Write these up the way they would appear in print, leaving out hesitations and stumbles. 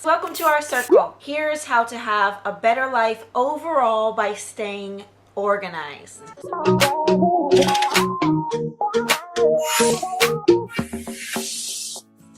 Welcome to our circle. Here's how to have a better life overall by staying organized.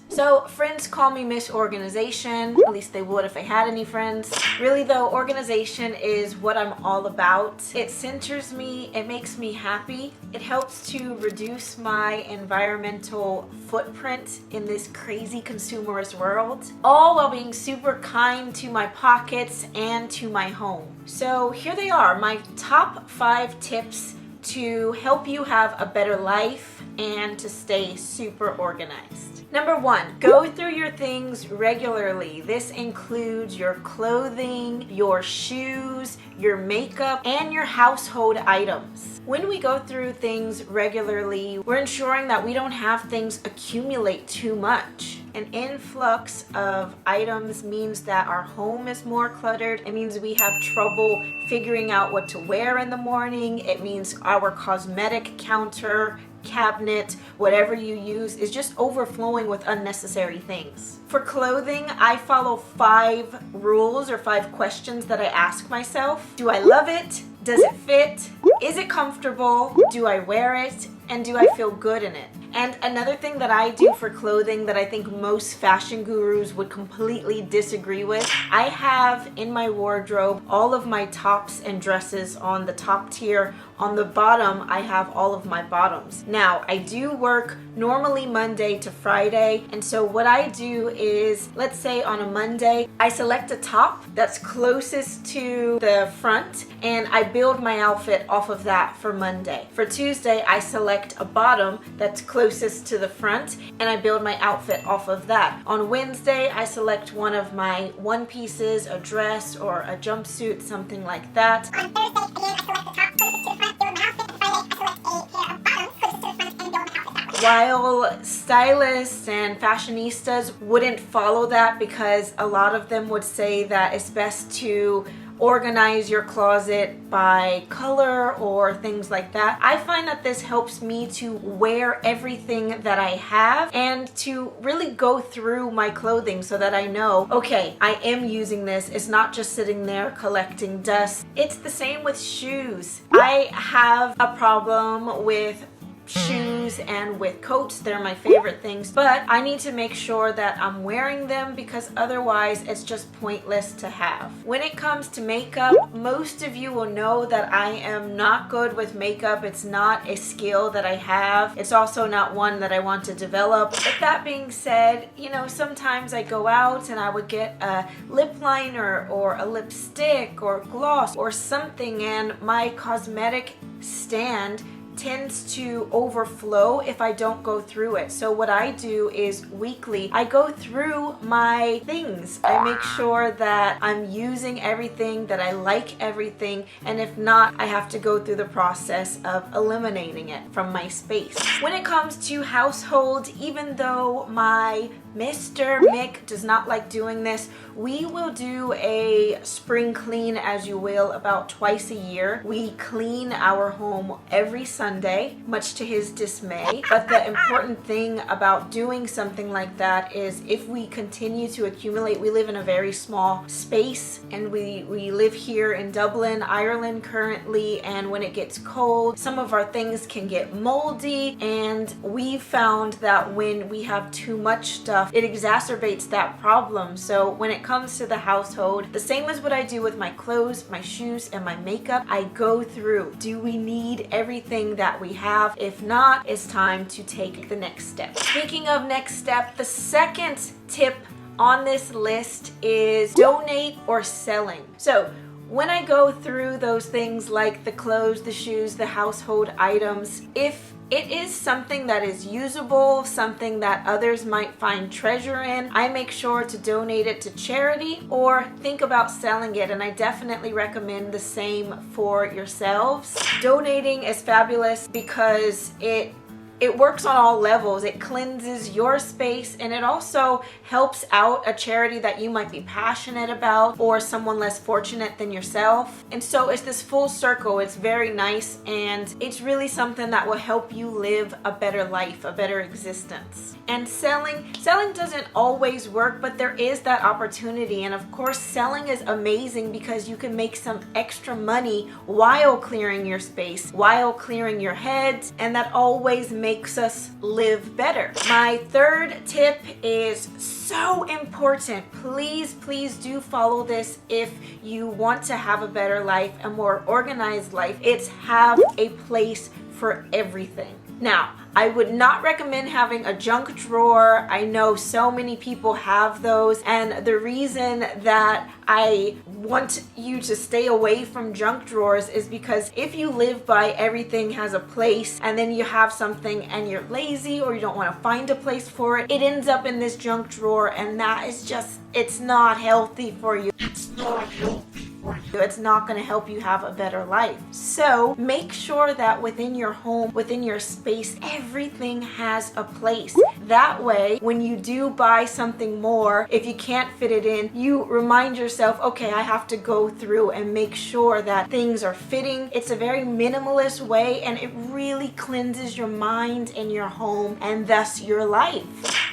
So friends call me Miss Organization, at least they would if I had any friends. Really though, organization is what I'm all about. It centers me, it makes me happy. It helps to reduce my environmental footprint in this crazy consumerist world, all while being super kind to my pockets and to my home. So here they are, my top 5 tips to help you have a better life and to stay super organized. Number 1, go through your things regularly. This includes your clothing, your shoes, your makeup, and your household items. When we go through things regularly, we're ensuring that we don't have things accumulate too much. An influx of items means that our home is more cluttered. It means we have trouble figuring out what to wear in the morning. It means our cosmetic counter, cabinet, whatever you use, is just overflowing with unnecessary things. For clothing, I follow 5 rules or 5 questions that I ask myself. Do I love it? Does it fit? Is it comfortable? Do I wear it? And do I feel good in it? And another thing that I do for clothing that I think most fashion gurus would completely disagree with, I have in my wardrobe all of my tops and dresses on the top tier. On the bottom, I have all of my bottoms. Now, I do work normally Monday to Friday, and so what I do is, let's say on a Monday, I select a top that's closest to the front, and I build my outfit off of that for Monday. For Tuesday, I select a bottom that's closest to the front, and I build my outfit off of that. On Wednesday, I select one of my one pieces, a dress or a jumpsuit, something like that. On Thursday, again, I select the top closest to the front, build my outfit, and Friday, I select a pair of bottoms closest to the front and build my outfit that way. While stylists and fashionistas wouldn't follow that because a lot of them would say that it's best to organize your closet by color or things like that, I find that this helps me to wear everything that I have and to really go through my clothing so that I know, okay, I am using this. It's not just sitting there collecting dust. It's the same with shoes. I have a problem with shoes and with coats. They're my favorite things, but I need to make sure that I'm wearing them because otherwise it's just pointless to have. When it comes to makeup, most of you will know that I am not good with makeup. It's not a skill that I have. It's also not one that I want to develop. But that being said, you know, sometimes I go out and I would get a lip liner or a lipstick or gloss or something, and my cosmetic stand tends to overflow if I don't go through it. So what I do is weekly, I go through my things. I make sure that I'm using everything, that I like everything, and if not, I have to go through the process of eliminating it from my space. When it comes to household, even though my Mr. Mick does not like doing this, we will do a spring clean, as you will, about twice a year. We clean our home every Sunday, much to his dismay. But the important thing about doing something like that is if we continue to accumulate, we live in a very small space, and we live here in Dublin, Ireland currently, and when it gets cold, some of our things can get moldy, and we found that when we have too much stuff, it exacerbates that problem. So when it comes to the household, the same as what I do with my clothes, my shoes, and my makeup, I go through, do we need everything that we have? If not, it's time to take the next step. Speaking of next step, the second tip on this list is donate or selling. So when I go through those things like the clothes, the shoes, the household items, if it is something that is usable, something that others might find treasure in, I make sure to donate it to charity or think about selling it, and I definitely recommend the same for yourselves. Donating is fabulous because it it works on all levels. It cleanses your space, and it also helps out a charity that you might be passionate about or someone less fortunate than yourself. And so it's this full circle. It's very nice, and it's really something that will help you live a better life, a better existence. And selling doesn't always work, but there is that opportunity. And of course, selling is amazing because you can make some extra money while clearing your space, while clearing your head, and that always makes us live better. My third tip is so important. Please do follow this if you want to have a better life, a more organized life. It's have a place for everything. Now, I would not recommend having a junk drawer. I know so many people have those, and the reason that I want you to stay away from junk drawers is because if you live by everything has a place, and then you have something and you're lazy or you don't want to find a place for it, it ends up in this junk drawer, and that is just, it's not healthy for you. It's not healthy. It's not going to help you have a better life. So make sure that within your home, within your space, everything has a place. That way, when you do buy something more, if you can't fit it in, you remind yourself, okay, I have to go through and make sure that things are fitting. It's a very minimalist way, and it really cleanses your mind and your home, and thus your life.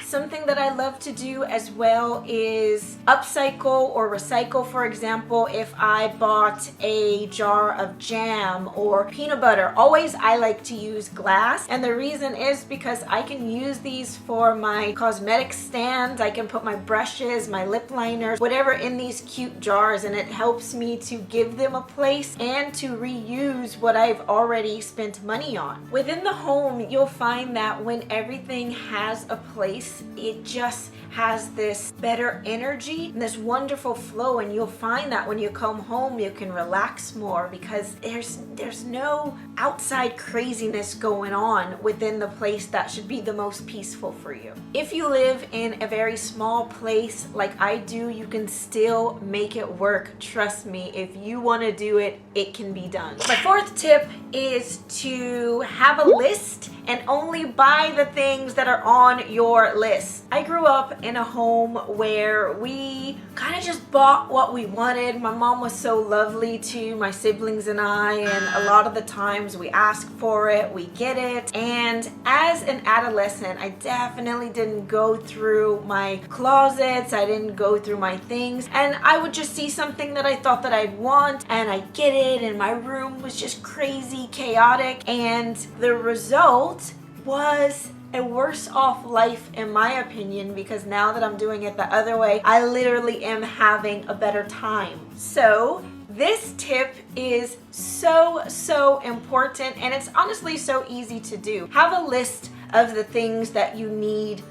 Something that I love to do as well is upcycle or recycle. For example, if I bought a jar of jam or peanut butter, always I like to use glass, and the reason is because I can use these for my cosmetic stands. I can put my brushes, my lip liners, whatever in these cute jars, and it helps me to give them a place and to reuse what I've already spent money on. Within the home, you'll find that when everything has a place, it just has this better energy and this wonderful flow, and you'll find that when you come home you can relax more because there's no outside craziness going on within the place that should be the most peaceful for you. If you live in a very small place like I do, you can still make it work. Trust me, if you want to do it, it can be done. My fourth tip is to have a list and only buy the things that are on your list. I grew up in a home where we kind of just bought what we wanted. My mom was so lovely to my siblings and I, and a lot of the times we ask for it, we get it. And as an adolescent, I definitely didn't go through my closets, I didn't go through my things, and I would just see something that I thought that I'd want and I get it, and my room was just crazy chaotic, and the result was a worse off life in my opinion, because now that I'm doing it the other way, I literally am having a better time. So this tip is so important, and it's honestly so easy to do. Have a list of the things that you need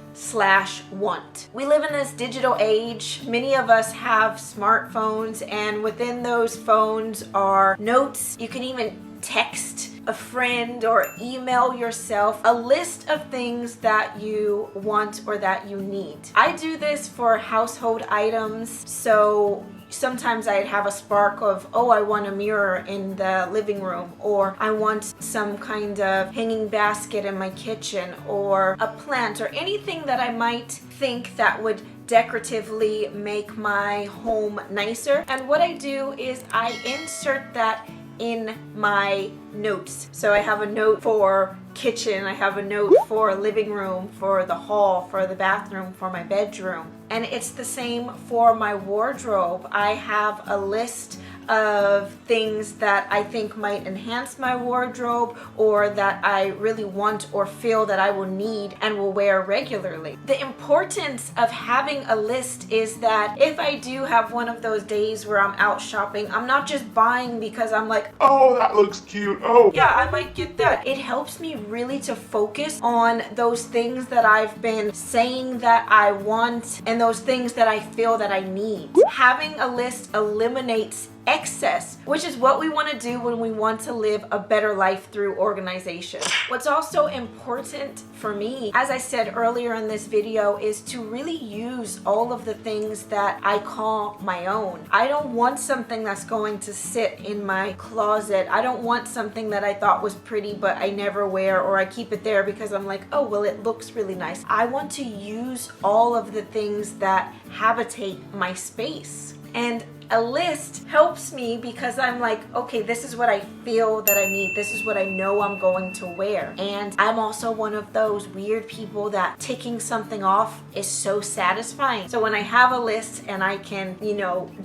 / want. We live in this digital age. Many of us have smartphones, and within those phones are notes. You can even text a friend or email yourself a list of things that you want or that you need. I do this for household items, so sometimes I'd have a spark of, oh, I want a mirror in the living room, or I want some kind of hanging basket in my kitchen, or a plant, or anything that I might think that would decoratively make my home nicer. And what I do is I insert that in my notes. So I have a note for kitchen, I have a note for living room, for the hall, for the bathroom, for my bedroom. And it's the same for my wardrobe. I have a list of things that I think might enhance my wardrobe, or that I really want or feel that I will need and will wear regularly. The importance of having a list is that if I do have one of those days where I'm out shopping, I'm not just buying because I'm like, oh, that looks cute, oh yeah, I might get that. It helps me really to focus on those things that I've been saying that I want and those things that I feel that I need. Having a list eliminates excess, which is what we want to do when we want to live a better life through organization. What's also important for me, as I said earlier in this video, is to really use all of the things that I call my own. I don't want something that's going to sit in my closet. I don't want something that I thought was pretty but I never wear, or I keep it there because I'm like, oh, well, it looks really nice. I want to use all of the things that habitate my space. And a list helps me because I'm like, okay, this is what I feel that I need. This is what I know I'm going to wear. And I'm also one of those weird people that ticking something off is so satisfying. So when I have a list and I can,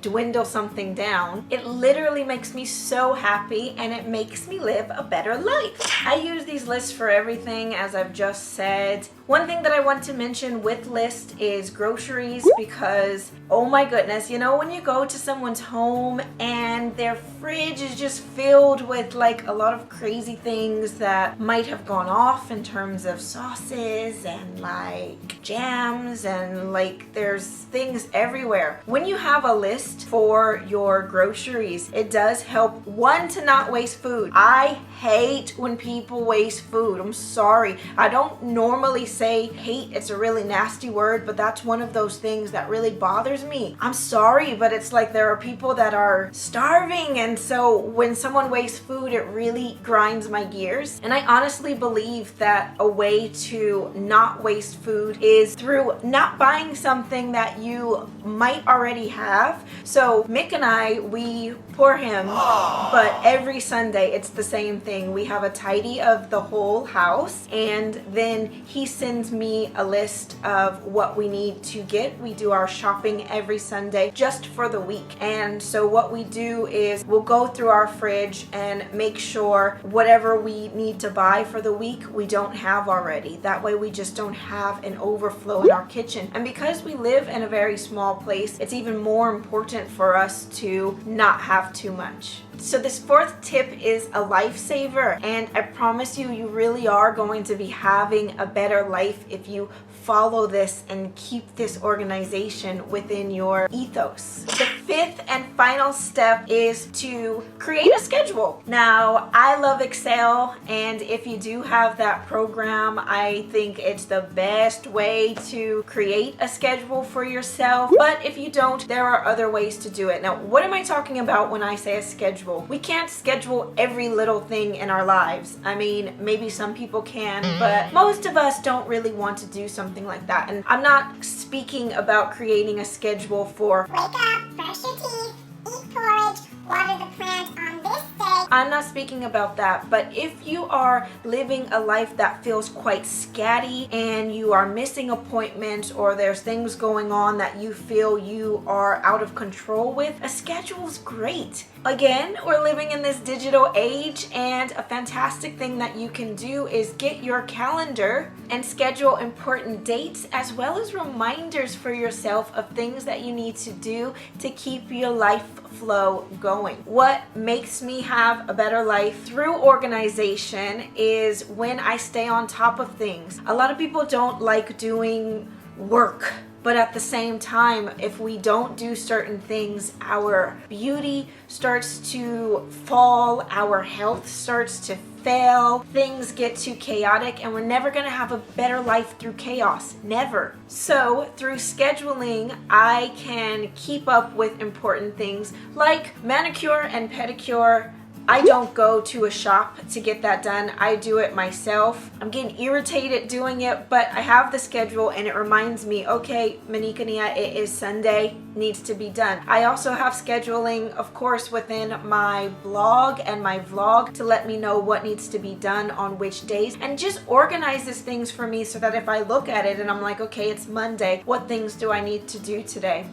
dwindle something down, it literally makes me so happy and it makes me live a better life. I use these lists for everything, as I've just said. One thing that I want to mention with list is groceries, because oh my goodness, when you go to someone's home and their fridge is just filled with like a lot of crazy things that might have gone off in terms of sauces and like jams, and like there's things everywhere. When you have a list for your groceries, it does help, one, to not waste food. I hate when people waste food. I'm sorry. I don't normally say hate, it's a really nasty word, but that's one of those things that really bothers me. I'm sorry, but it's like there are people that are starving, and so when someone wastes food, it really grinds my gears. And I honestly believe that a way to not waste food is through not buying something that you might already have. So Mick and I, we pour him, but every Sunday it's the same thing. We have a tidy of the whole house, and then he sends me a list of what we need to get. We do our shopping every Sunday just for the week. And so what we do is we'll go through our fridge and make sure whatever we need to buy for the week we don't have already. That way we just don't have an overflow in our kitchen. And because we live in a very small place, it's even more important for us to not have too much. So this fourth tip is a lifesaver, and I promise you, you really are going to be having a better life if you follow this and keep this organization within your ethos. The fifth and final step is to create a schedule. Now, I love Excel, and if you do have that program, I think it's the best way to create a schedule for yourself. But if you don't, there are other ways to do it. Now, what am I talking about when I say a schedule? We can't schedule every little thing in our lives. I mean, maybe some people can, but most of us don't really want to do something like that. And I'm not speaking about creating a schedule for wake up, brush your teeth, eat porridge, water the plant on this day. I'm not speaking about that. But if you are living a life that feels quite scatty and you are missing appointments, or there's things going on that you feel you are out of control with, a schedule is great. Again, we're living in this digital age, and a fantastic thing that you can do is get your calendar and schedule important dates as well as reminders for yourself of things that you need to do to keep your life flow going. What makes me have a better life through organization is when I stay on top of things. A lot of people don't like doing work, but at the same time, if we don't do certain things, our beauty starts to fall, our health starts to fail, things get too chaotic, and we're never going to have a better life through chaos. Never. So through scheduling, I can keep up with important things like manicure and pedicure. I don't go to a shop to get that done. I do it myself. I'm getting irritated doing it, but I have the schedule and it reminds me, okay, Manika-Nia, it is Sunday, needs to be done. I also have scheduling, of course, within my blog and my vlog to let me know what needs to be done on which days, and just organizes things for me so that if I look at it and I'm like, okay, it's Monday, what things do I need to do today?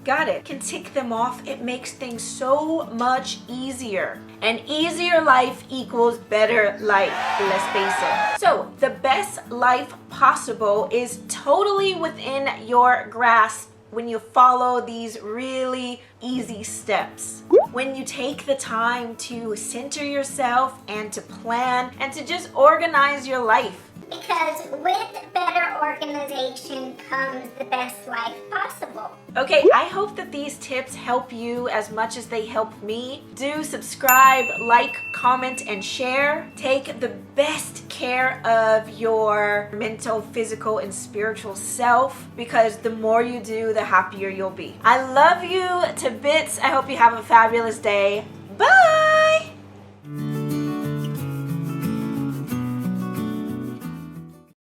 Got it. Can tick them off. It makes things so much easier. An easier life equals better life, let's face it. So the best life possible is totally within your grasp when you follow these really easy steps. When you take the time to center yourself and to plan and to just organize your life. because with better organization comes the best life possible. Okay, I hope that these tips help you as much as they help me. Do subscribe, like, comment, and share. Take the best care of your mental, physical, and spiritual self, because the more you do, the happier you'll be. I love you to bits. I hope you have a fabulous day. Bye!